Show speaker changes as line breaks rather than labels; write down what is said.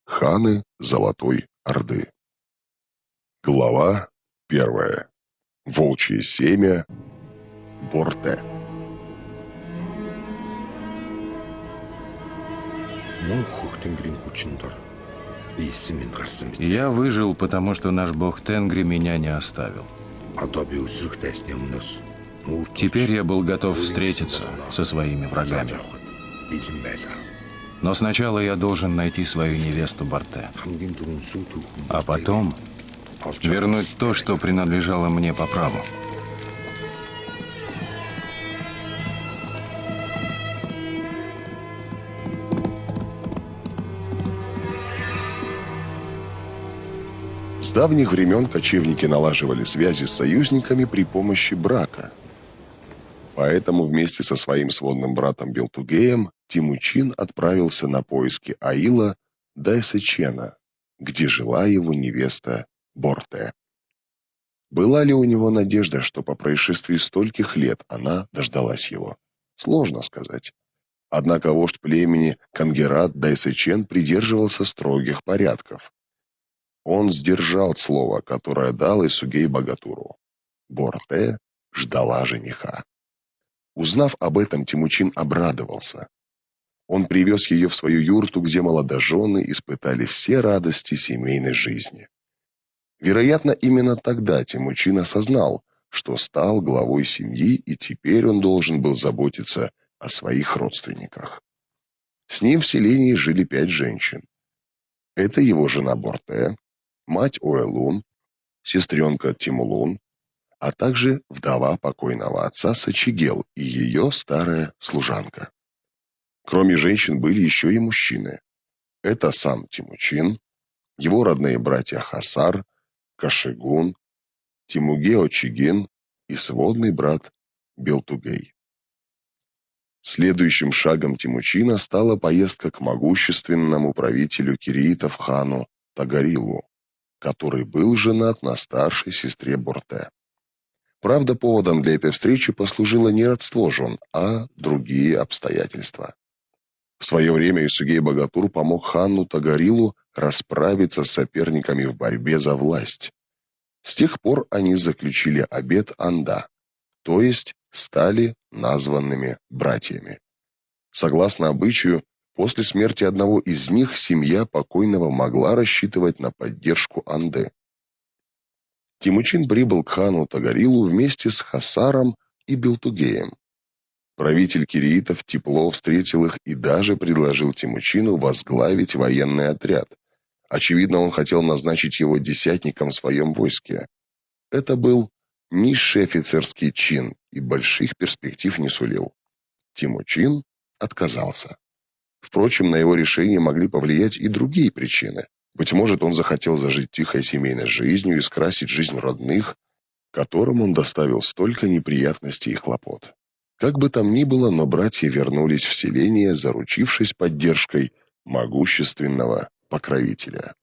Ханы Золотой Орды. Глава 1. Волчье семя Борте.
Я выжил, потому что наш бог Тенгри меня не оставил. Теперь я был готов встретиться со своими врагами. Но сначала я должен найти свою невесту Борте, а потом вернуть то, что принадлежало мне по праву.
С давних времен кочевники налаживали связи с союзниками при помощи брака. Поэтому вместе со своим сводным братом Белтугеем Темучин отправился на поиски Аила Дайсечена, где жила его невеста Борте. Была ли у него надежда, что по происшествии стольких лет она дождалась его? Сложно сказать. Однако вождь племени Кангерат Дайсечен придерживался строгих порядков. Он сдержал слово, которое дал Исугей-Богатуру. Борте ждала жениха. Узнав об этом, Темучин обрадовался. Он привез ее в свою юрту, где молодожены испытали все радости семейной жизни. Вероятно, именно тогда Темучин осознал, что стал главой семьи, и теперь он должен был заботиться о своих родственниках. С ним в селении жили 5 женщин. Это его жена Борте, мать Уэлун, сестренка Тимулун, а также вдова покойного отца Сачигел и ее старая служанка. Кроме женщин были еще и мужчины. Это сам Темучин, его родные братья Хасар, Кашигун, Тимугео-Чигин и сводный брат Белтугей. Следующим шагом Темучина стала поездка к могущественному правителю кириитов хану Тагарилу, который был женат на старшей сестре Борте. Правда, поводом для этой встречи послужило не родство жен, а другие обстоятельства. В свое время Исугей-Богатур помог хану Тагарилу расправиться с соперниками в борьбе за власть. С тех пор они заключили обет Анда, то есть стали названными братьями. Согласно обычаю, после смерти одного из них семья покойного могла рассчитывать на поддержку Анды. Темучин прибыл к хану Тагарилу вместе с Хасаром и Белтугеем. Правитель кириитов тепло встретил их и даже предложил Темучину возглавить военный отряд. Очевидно, он хотел назначить его десятником в своем войске. Это был низший офицерский чин и больших перспектив не сулил. Темучин отказался. Впрочем, на его решение могли повлиять и другие причины. Быть может, он захотел зажить тихой семейной жизнью и скрасить жизнь родных, которым он доставил столько неприятностей и хлопот. Как бы там ни было, но братья вернулись в селение, заручившись поддержкой могущественного покровителя.